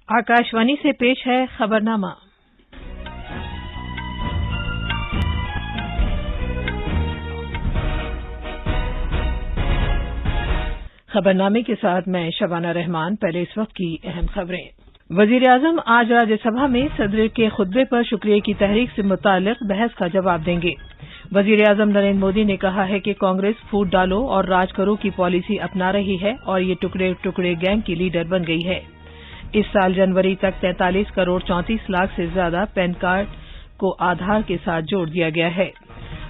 आकाशवाणी से पेश है खबरनामा। खबरनामे के साथ मैं शबाना रहमान। पहले इस वक्त की अहम खबरें। वजीर-ए-आजम आज राज्यसभा में सदर के खुतबे पर शुक्रिया की तहरीक से मुताल्लिक बहस का जवाब देंगे। वजीर-ए-आजम नरेंद्र मोदी ने कहा है कि कांग्रेस फूट डालो और राज करो की पॉलिसी अपना रही है और ये टुकड़े टुकड़े गैंग की लीडर बन गई है। इस साल जनवरी तक 43 करोड़ 34 लाख से ज्यादा पैन कार्ड को आधार के साथ जोड़ दिया गया है।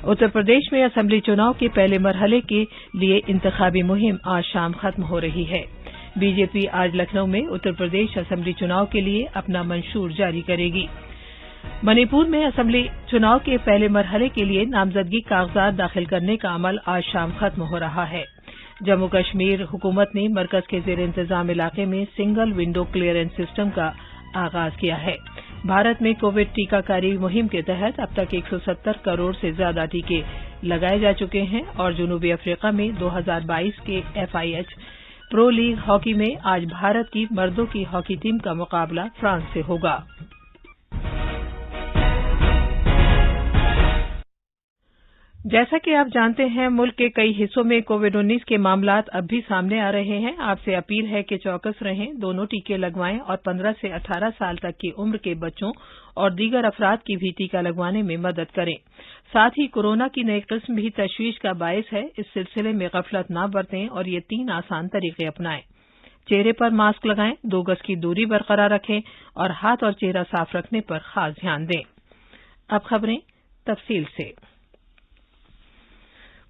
उत्तर प्रदेश में असेंबली चुनाव के पहले मरहले के लिए इंतखाबी मुहिम आज शाम खत्म हो रही है। बीजेपी आज लखनऊ में उत्तर प्रदेश असेंबली चुनाव के लिए अपना मंशूर जारी करेगी। मणिपुर में असेंबली चुनाव के पहले मरहले के लिए नामजदगी कागजात दाखिल करने का अमल आज शाम खत्म हो रहा है। जम्मू कश्मीर हुकूमत ने मरकज के जेर इंतजाम इलाके में सिंगल विंडो क्लियरेंस सिस्टम का आगाज किया है। भारत में कोविड टीकाकारी मुहिम के तहत अब तक 170 करोड़ से ज्यादा टीके लगाए जा चुके हैं और जनूबी अफ्रीका में 2022 के FIH प्रो लीग हॉकी में आज भारत की मर्दों की हॉकी टीम का मुकाबला फ्रांस से होगा। जैसा कि आप जानते हैं, मुल्क के कई हिस्सों में कोविड-19 के मामलात अब भी सामने आ रहे हैं। आपसे अपील है कि चौकस रहें, दोनों टीके लगवाएं और 15 से 18 साल तक की उम्र के बच्चों और दीगर अफराद की भी टीका लगवाने में मदद करें। साथ ही कोरोना की नई किस्म भी तशवीश का बायस है। इस सिलसिले में गफलत न बरतें और ये 3 आसान तरीके अपनाएं। चेहरे पर मास्क लगाएं, 2 गज की दूरी बरकरार रखें और हाथ और चेहरा साफ रखने पर खास ध्यान दें। अब खबरें तफसील से।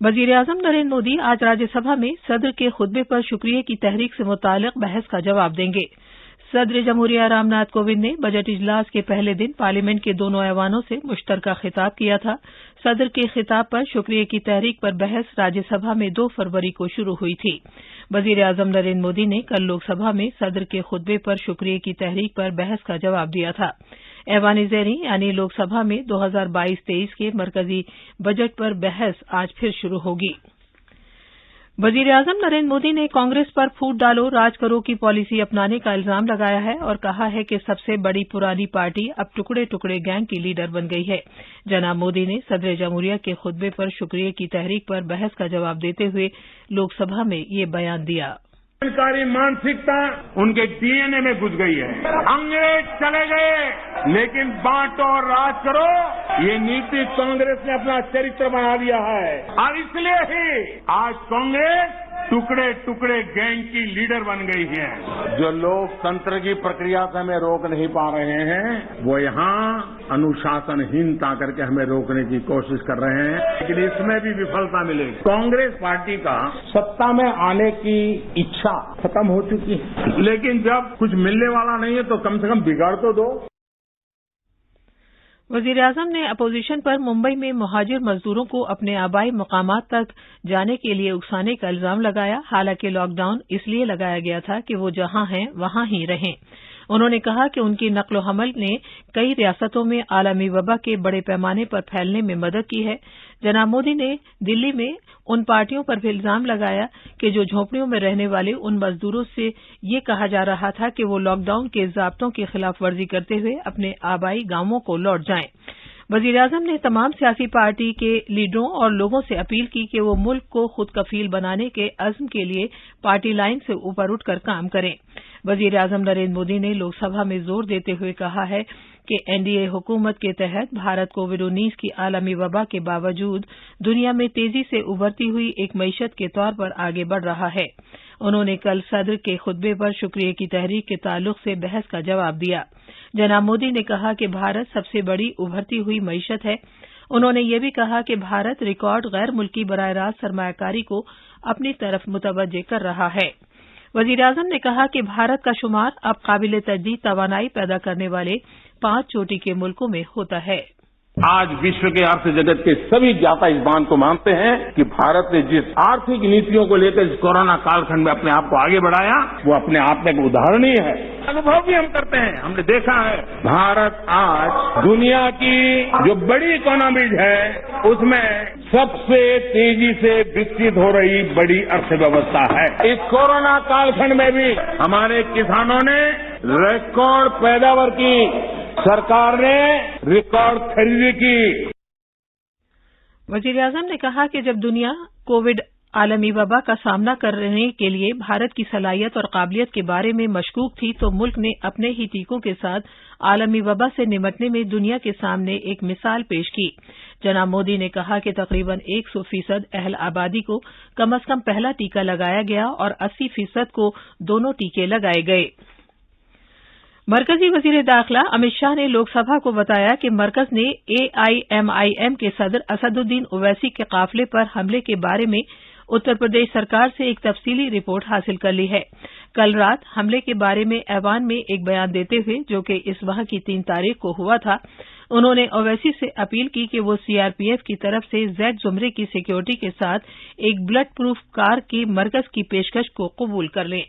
वजीर-ए-आजम नरेंद्र मोदी आज राज्यसभा में सदर के खुतबे पर शुक्रिया की तहरीक से मुताल्लिक बहस का जवाब देंगे। सदर जमहूरिया रामनाथ कोविंद ने बजट इजलास के पहले दिन पार्लियामेंट के दोनों ऐवानों से मुश्तरका खिताब किया था। सदर के खिताब पर शुक्रिया की तहरीक पर बहस राज्यसभा में 2 फरवरी को शुरू हुई थी। वजीर-ए-आजम नरेंद्र मोदी ने कल लोकसभा में सदर के खुतबे पर शुक्रिया की तहरीक पर बहस का जवाब दिया था। ऐवान-ए-ज़ेरीं यानी लोकसभा में 2022-23 के मरकजी बजट पर बहस आज फिर शुरू होगी। वजीर-ए-आजम नरेंद्र मोदी ने कांग्रेस पर फूट डालो राज करो की पॉलिसी अपनाने का इल्जाम लगाया है और कहा है कि सबसे बड़ी पुरानी पार्टी अब टुकड़े टुकड़े गैंग की लीडर बन गई है। जनाब मोदी ने सदर जमहूरिया के खुतबे पर शुक्रिया की तहरीक पर बहस का जवाब देते हुए लोकसभा में ये बयान दिया। सरकारी मानसिकता उनके DNA में घुस गई है। अंग्रेज चले गए लेकिन बांटो और राज करो ये नीति कांग्रेस ने अपना चरित्र बना दिया है और इसलिए ही आज कांग्रेस टुकड़े टुकड़े गैंग की लीडर बन गई है। जो लोकतंत्र की प्रक्रिया से हमें रोक नहीं पा रहे हैं वो यहाँ अनुशासनहीनता करके हमें रोकने की कोशिश कर रहे हैं, लेकिन इसमें भी विफलता मिलेगी। कांग्रेस पार्टी का सत्ता में आने की इच्छा खत्म हो चुकी है, लेकिन जब कुछ मिलने वाला नहीं है तो कम से कम बिगाड़ तो दो। वजीर-ए-आजम ने अपोजिशन पर मुंबई में मुहाजिर मजदूरों को अपने आबाई मकामात तक जाने के लिए उकसाने का इल्जाम लगाया। हालांकि लॉकडाउन इसलिए लगाया गया था कि वो जहां हैं वहां ही रहें। उन्होंने कहा कि उनकी नक्लो हमल ने कई रियासतों में आलमी वबा के बड़े पैमाने पर फैलने में मदद की है। जनाब मोदी ने दिल्ली में उन पार्टियों पर भी इल्जाम लगाया कि जो झोपड़ियों में रहने वाले उन मजदूरों से ये कहा जा रहा था कि वो लॉकडाउन के ज़ाब्तों की खिलाफ वर्जी करते हुए अपने आबाई गांवों को लौट जाएं। वजीर-ए-आजम ने तमाम सियासी पार्टी के लीडरों और लोगों से अपील की कि वो मुल्क को खुद कफील बनाने के अज़्म के लिए पार्टी लाइन से ऊपर उठकर काम करें। वजीर-ए-आजम नरेंद्र मोदी ने लोकसभा में जोर देते हुए कहा है कि NDA हुकूमत के तहत भारत कोविड-19 की आलमी वबा के बावजूद दुनिया में तेजी से उभरती हुई एक मईशत के तौर पर आगे बढ़ रहा है। उन्होंने कल सदर के खुतबे पर शुक्रिया की तहरीक के ताल्लुक से बहस का जवाब दिया। जनाब मोदी ने कहा कि भारत सबसे बड़ी उभरती हुई मईशत है। उन्होंने ये भी कहा कि भारत रिकॉर्ड गैर मुल्की बराह रास्त सरमायाकारी को अपनी तरफ मुतवज्जे कर रहा है। वजीर-ए-आजम ने कहा कि भारत का शुमार अब काबिल तजदीद तवानाई पैदा करने वाले 5 चोटी के मुल्कों में होता है। आज विश्व के अर्थ जगत के सभी ज्ञाता इस बात को मानते हैं कि भारत ने जिस आर्थिक नीतियों को लेकर इस कोरोना कालखंड में अपने आप को आगे बढ़ाया वो अपने आप में एक उदाहरणीय है। अनुभव भी हम करते हैं, हमने देखा है भारत आज दुनिया की जो बड़ी इकोनॉमीज है उसमें सबसे तेजी से विकसित हो रही बड़ी अर्थव्यवस्था है। इस कोरोना कालखंड में भी हमारे किसानों ने रिकॉर्ड पैदावार की, सरकार ने रिकॉर्ड खरीदी की। वजीर आजम ने कहा कि जब दुनिया कोविड आलमी वबा का सामना करने के लिए भारत की सलाहियत और काबिलियत के बारे में मशकूक थी तो मुल्क ने अपने ही टीकों के साथ आलमी वबा से निपटने में दुनिया के सामने एक मिसाल पेश की। जनाब मोदी ने कहा कि तकरीबन 100% अहल आबादी को कम अज कम पहला टीका लगाया गया और 80% को दोनों टीके लगाए गए। मरकजी वजीर दाखिला अमित शाह ने लोकसभा को बताया कि मरकज ने AIMIM के सदर असदुद्दीन ओवैसी के काफिले पर हमले के बारे में उत्तर प्रदेश सरकार से एक तफसीली रिपोर्ट हासिल कर ली है। कल रात हमले के बारे में ऐवान में एक बयान देते हुए, जो कि इस माह की 3 तारीख को हुआ था, उन्होंने ओवैसी से अपील की कि वो CRPF की तरफ से Z जुमरे की सिक्योरिटी के साथ एक बुलेट प्रूफ कार की मरकज की पेशकश को कबूल कर लें।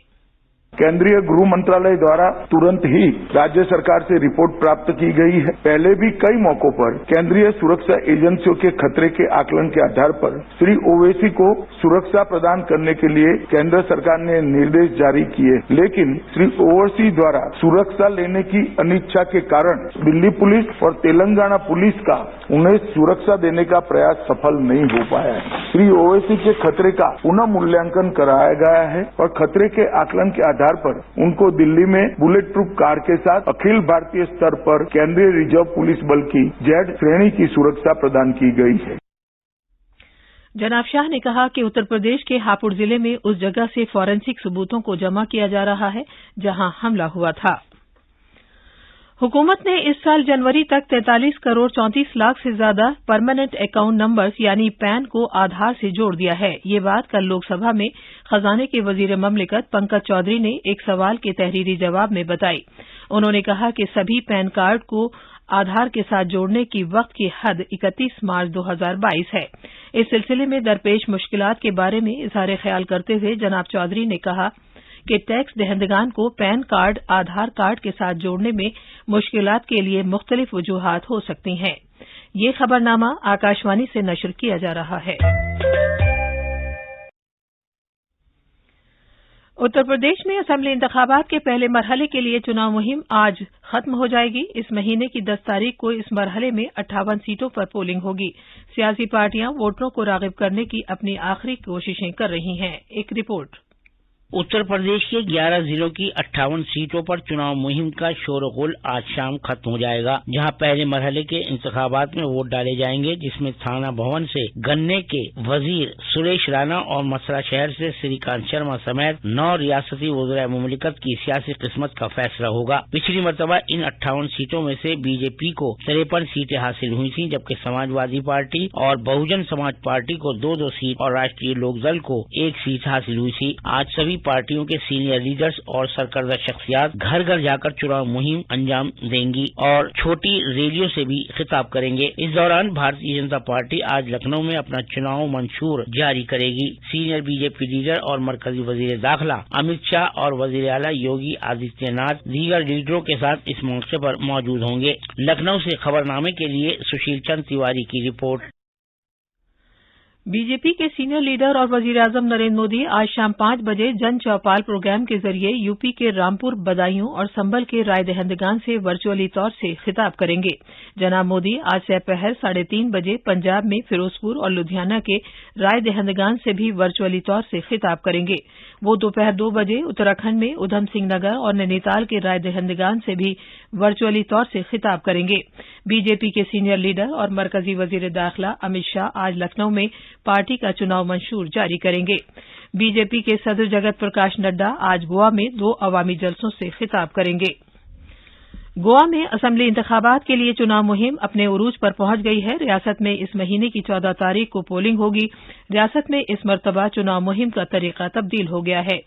केंद्रीय गृह मंत्रालय द्वारा तुरंत ही राज्य सरकार से रिपोर्ट प्राप्त की गई है। पहले भी कई मौकों पर केंद्रीय सुरक्षा एजेंसियों के खतरे के आकलन के आधार पर श्री ओवैसी को सुरक्षा प्रदान करने के लिए केंद्र सरकार ने निर्देश जारी किए, लेकिन श्री ओवैसी द्वारा सुरक्षा लेने की अनिच्छा के कारण दिल्ली पुलिस और तेलंगाना पुलिस का उन्हें सुरक्षा देने का प्रयास सफल नहीं हो पाया है। श्री ओवैसी के खतरे का पुनः मूल्यांकन कराया गया है और खतरे के आकलन के आधार पर उनको दिल्ली में बुलेट प्रूफ कार के साथ अखिल भारतीय स्तर पर केंद्रीय रिजर्व पुलिस बल की Z श्रेणी की सुरक्षा प्रदान की गई है। जनाब शाह ने कहा कि उत्तर प्रदेश के हापुड़ जिले में उस जगह से फॉरेंसिक सबूतों को जमा किया जा रहा है जहां हमला हुआ था। हुकूमत ने इस साल जनवरी तक 43 करोड़ 34 लाख से ज्यादा परमानेंट अकाउंट नंबर्स यानी पैन को आधार से जोड़ दिया है। ये बात कल लोकसभा में खजाने के वजीर ममलिकत पंकज चौधरी ने एक सवाल के तहरीरी जवाब में बताई। उन्होंने कहा कि सभी पैन कार्ड को आधार के साथ जोड़ने की वक्त की हद 31 मार्च 2022 है। इस सिलसिले में दरपेश मुश्किलात के बारे में इजहार ख्याल करते हुए जनाब चौधरी ने कहा कि टैक्स दहंदगान को पैन कार्ड आधार कार्ड के साथ जोड़ने में मुश्किलात के लिए मुख्तलिफ वजूहात हो सकती हैं। ये खबरनामा आकाशवाणी से नशर किया जा रहा है। उत्तर प्रदेश में असेंबली इंतखाबात के पहले मरहले के लिए चुनाव मुहिम आज खत्म हो जाएगी। इस महीने की 10 तारीख को इस मरहले में 58 सीटों पर पोलिंग होगी। सियासी पार्टियां वोटरों को राग़िब करने की अपनी आखिरी कोशिशें कर रही हैं। एक रिपोर्ट। उत्तर प्रदेश के 11 जिलों की 58 सीटों पर चुनाव मुहिम का शोरगुल आज शाम खत्म हो जाएगा, जहां पहले मरहले के इंतखाबात में वोट डाले जाएंगे, जिसमें थाना भवन से गन्ने के वजीर सुरेश राणा और मसरा शहर से श्रीकांत शर्मा समेत 9 रियासती वज़ीर मुमलिकत की सियासी किस्मत का फैसला होगा। पिछली मरतबा इन 58 सीटों में से बीजेपी को 53 सीटें हासिल हुई थी, जबकि समाजवादी पार्टी और बहुजन समाज पार्टी को 2-2 सीट और राष्ट्रीय लोकदल को 1 सीट हासिल हुई थी। आज सभी पार्टियों के सीनियर लीडर्स और सरकर्दा शख्सियात घर घर जाकर चुनाव मुहिम अंजाम देंगी और छोटी रैलियों से भी खिताब करेंगे। इस दौरान भारतीय जनता पार्टी आज लखनऊ में अपना चुनाव मंशूर जारी करेगी। सीनियर बीजेपी लीडर और मरकजी वजीर दाखिला अमित शाह और वजीर आला योगी आदित्यनाथ दीगर लीडरों के साथ इस मौके पर मौजूद होंगे। लखनऊ से खबरनामे के लिए सुशील चंद तिवारी की रिपोर्ट। बीजेपी के सीनियर लीडर और वजीर आजम नरेंद्र मोदी आज शाम 5 बजे जन चौपाल प्रोग्राम के जरिए यूपी के रामपुर, बदायूं और संभल के राय दहंदगान से वर्चुअली तौर से खिताब करेंगे। जनाब मोदी आज दोपहर 3:30 बजे पंजाब में फिरोजपुर और लुधियाना के राय दहंदगान से भी वर्चुअली तौर से खिताब करेंगे। वो दोपहर 2 बजे उत्तराखंड में उधम सिंह नगर और नैनीताल के राय दहंदगान से भी वर्चुअली तौर से खिताब करेंगे। बीजेपी के सीनियर लीडर और मरकजी वजीर दाखिला अमित शाह आज लखनऊ में पार्टी का चुनाव मंशूर जारी करेंगे। बीजेपी के सदर जगत प्रकाश नड्डा आज गोवा में 2 अवामी जलसों से खिताब करेंगे। गोवा में असेंबली इंतखाबात के लिए चुनाव मुहिम अपने उरूज पर पहुंच गई है। रियासत में इस महीने की 14 तारीख को पोलिंग होगी। रियासत में इस मरतबा चुनाव मुहिम का तरीका तब्दील हो गया है।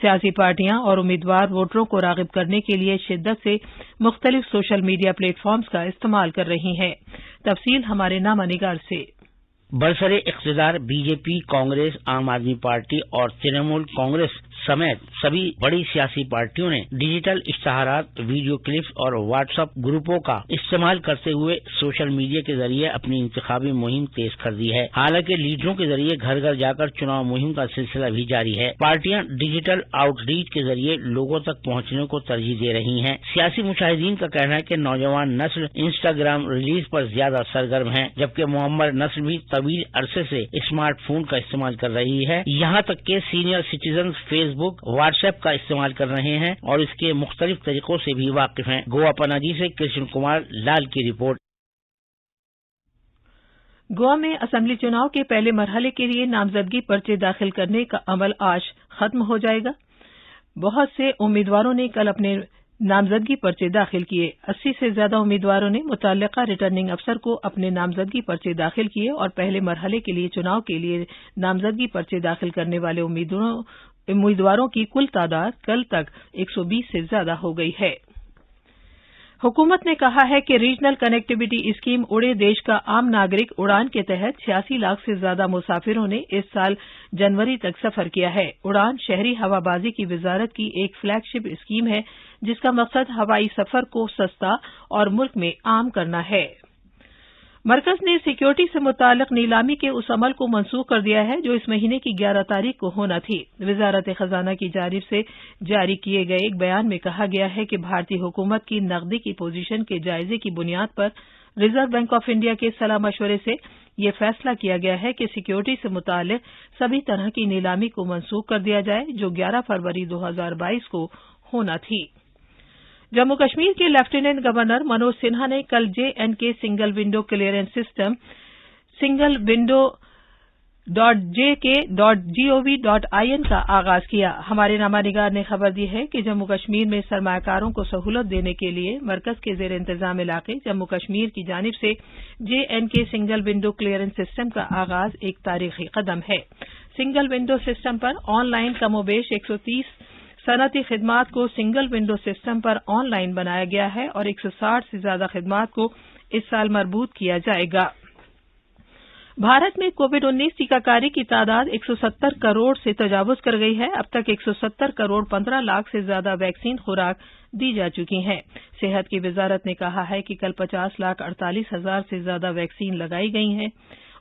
सियासी पार्टियां और उम्मीदवार वोटरों को राग़िब करने के लिए शिद्दत से मुख्तलिफ सोशल मीडिया प्लेटफॉर्म्स का इस्तेमाल कर रही हैं। तफसील हमारे नामा निगार से। बरसरे इख्तिदार बीजेपी, कांग्रेस, आम आदमी पार्टी और तृणमूल कांग्रेस समेत सभी बड़ी सियासी पार्टियों ने डिजिटल इश्तहारात, वीडियो क्लिप्स और व्हाट्सएप ग्रुपों का इस्तेमाल करते हुए सोशल मीडिया के जरिए अपनी इंतखाबी मुहिम तेज कर दी है। हालांकि लीडरों के जरिए घर घर जाकर चुनाव मुहिम का सिलसिला भी जारी है। पार्टियां डिजिटल आउटरीच के जरिए लोगों तक पहुंचने को तरजीह दे रही हैं। सियासी मुशाहिदीन का कहना है कि नौजवान नस्ल इंस्टाग्राम रील्स पर ज्यादा सरगर्म है, जबकि मुअम्मर नस्ल भी तवील अरसे से स्मार्टफोन का इस्तेमाल कर रही है। यहाँ तक के सीनियर सिटीजन फेसबुक, व्हाट्सएप का इस्तेमाल कर रहे हैं और इसके मुख्तलिफ तरीकों से भी वाकिफ हैं। गोवा पनाजी से कृष्ण कुमार लाल की रिपोर्ट। गोवा में असेंबली चुनाव के पहले मरहले के लिए नामजदगी पर्चे दाखिल करने का अमल आज खत्म हो जाएगा। बहुत से उम्मीदवारों ने कल अपने नामजदगी पर्चे दाखिल किए। 80 से ज्यादा उम्मीदवारों ने मुतल्लिका रिटर्निंग अफसर को अपने नामजदगी पर्चे दाखिल किए और पहले मरहले के लिए चुनाव के लिए नामजदगी पर्चे दाखिल करने वाले उम्मीदवारों की कुल तादाद कल तक 120 से ज्यादा हो गई है। हुकूमत ने कहा है कि रीजनल कनेक्टिविटी स्कीम उड़े देश का आम नागरिक उड़ान के तहत 86 लाख से ज्यादा मुसाफिरों ने इस साल जनवरी तक सफर किया है। उड़ान शहरी हवाबाजी की वजारत की एक फ्लैगशिप स्कीम है जिसका मकसद हवाई सफर को सस्ता और मुल्क में आम करना है। मरकज ने सिक्योरिटी से मुताल्लिक नीलामी के उस अमल को मनसूख कर दिया है जो इस महीने की 11 तारीख को होना थी। वजारत खजाना की जानिब से जारी किए गए एक बयान में कहा गया है कि भारतीय हुकूमत की नकदी की पोजीशन के जायजे की बुनियाद पर रिजर्व बैंक ऑफ इंडिया के सलाह मशवरे से यह फैसला किया गया है कि सिक्योरिटी से मुताल्लिक सभी तरह की नीलामी को मनसूख कर दिया जाए जो 11 फरवरी 2022 को होना थी। जम्मू कश्मीर के लेफ्टिनेंट गवर्नर मनोज सिन्हा ने कल JNK single window clearance system singlewindow.jk.gov.in का आगाज किया। हमारे नामानिगार ने खबर दी है कि जम्मू कश्मीर में सरमाकारों को सहूलत देने के लिए मरकज के जेर इंतजाम इलाके जम्मू कश्मीर की जानिब से JNK single window clearance system का आगाज एक तारीखी कदम है। सिंगल विंडो सिस्टम पर ऑनलाइन कमोबेश 130 सनती खिदमात को सिंगल विंडो सिस्टम पर ऑनलाइन बनाया गया है और 160 से ज्यादा खिदमात को इस साल मरबूत किया जाएगा। भारत में कोविड-19 टीकाकारी की तादाद 170 करोड़ से तजावुज कर गई है। अब तक 170 करोड़ 15 लाख से ज्यादा वैक्सीन खुराक दी जा चुकी हैं। सेहत की वजारत ने कहा है कि कल 50,48,000 से ज्यादा वैक्सीन लगाई गई हैं।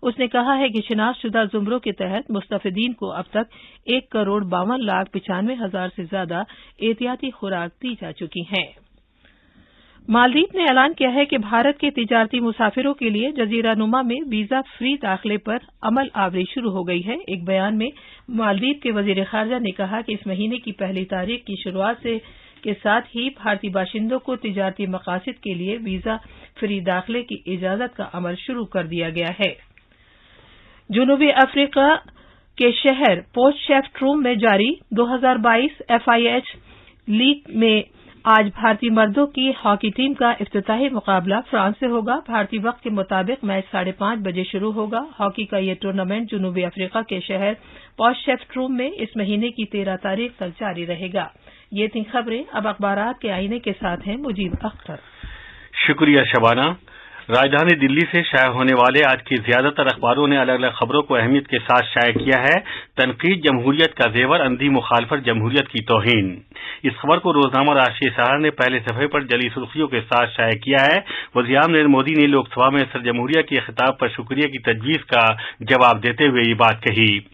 उसने कहा है कि शिनाख्तशुदा जुमरों के तहत मुस्तफिदीन को अब तक 1,52,95,000 से ज्यादा एहतियाती खुराक दी जा चुकी हैं। मालदीव ने ऐलान किया है कि भारत के तिजारती मुसाफिरों के लिए जजीरा नुमा में वीजा फ्री दाखिले पर अमल आवरी शुरू हो गई है। एक बयान में मालदीव के वजीर खारजा ने कहा कि इस महीने की पहली तारीख की शुरुआत के साथ ही भारतीय बाशिंदों को तिजारती मकासद के लिए वीजा फ्री दाखिले की इजाजत का अमल शुरू कर दिया गया है। जनूबी अफ्रीका के शहर पोचफस्ट्रूम में जारी 2022 FIH लीग में आज भारतीय मर्दों की हॉकी टीम का इफ्तिताही मुकाबला फ्रांस से होगा। भारतीय वक्त के मुताबिक मैच 5:30 बजे शुरू होगा। हॉकी का यह टूर्नामेंट जनूबी अफ्रीका के शहर पोचफस्ट्रूम में इस महीने की 13 तारीख तक जारी रहेगा। ये थी खबरें। अब अखबारात के आईने के साथ हैं मुजीब अख्तर। शुक्रिया शबाना। राजधानी दिल्ली से शाया होने वाले आज की ज्यादातर अखबारों ने अलग अलग खबरों को अहमियत के साथ शाया किया है। तनकीद जमहूरियत का जेवर, अंधी मुखालफत जमहूरियत की तौहीन। इस खबर को रोजनामा राष्ट्रीय सहारा ने पहले सफे पर जली सुर्खियों के साथ शाया किया है। वज़ीर-ए-आज़म नरेंद्र मोदी ने लोकसभा में सर जमहूरिया के खिताब पर शुक्रिया की तजवीज का जवाब देते हुए ये बात कही।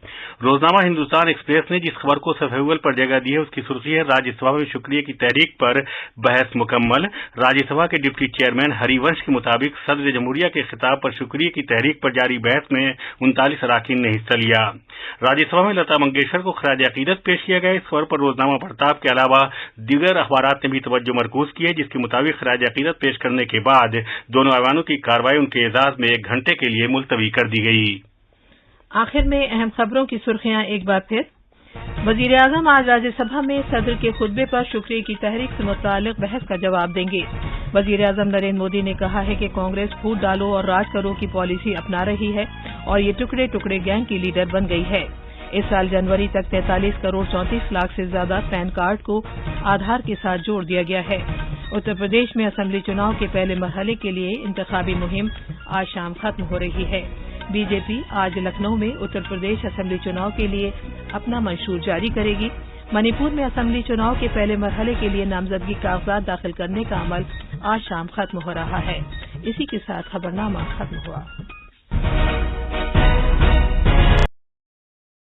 रोजनामा हिंदुस्तान एक्सप्रेस ने जिस खबर को सफ़े अव्वल पर जगह दी है उसकी सुर्खी है, राज्यसभा में शुक्रिया की तहरीक पर बहस मुकम्मल। राज्यसभा के डिप्टी चेयरमैन हरिवंश के मुताबिक सदर जमहूरिया के खिताब पर शुक्रिया की तहरीक पर जारी बहस में 39 अरकान ने हिस्सा लिया। राज्यसभा में लता मंगेशकर को खराज अकीदत पेश किया गया। इस खबर पर रोजनामा प्रताप के अलावा दीगर अखबारात ने भी तवज्जो मरकूज की है, जिसके मुताबिक खराज अकीदत पेश करने के बाद दोनों ऐवानों की कार्रवाई उनके एजाज में 1 घंटे के लिए मुलतवी कर दी गई। आखिर में अहम खबरों की सुर्खियां एक बार फिर। वज़ीर-ए-आज़म आज राज्यसभा में सदर के खुतबे पर शुक्रिया की तहरीक से मुताल्लिक बहस का जवाब देंगे। वज़ीर-ए-आज़म नरेंद्र मोदी ने कहा है कि कांग्रेस फूट डालो और राज करो की पॉलिसी अपना रही है और ये टुकड़े टुकड़े गैंग की लीडर बन गई है। इस साल जनवरी तक 43 करोड़ 34 लाख से ज्यादा पैन कार्ड को आधार के साथ जोड़ दिया गया है। उत्तर प्रदेश में असेंबली चुनाव के पहले मरहले के लिए इंतखाबी मुहिम आज शाम खत्म हो रही है। بی جے پی آج لکھنؤ میں اتر پردیش اسمبلی چناؤ کے لیے اپنا منشور جاری کرے گی۔ منی پور میں اسمبلی چناؤ کے پہلے مرحلے کے لیے نامزدگی کاغذات داخل کرنے کا عمل آج شام ختم ہو رہا ہے۔ اسی کے ساتھ خبرنامہ ختم ہوا۔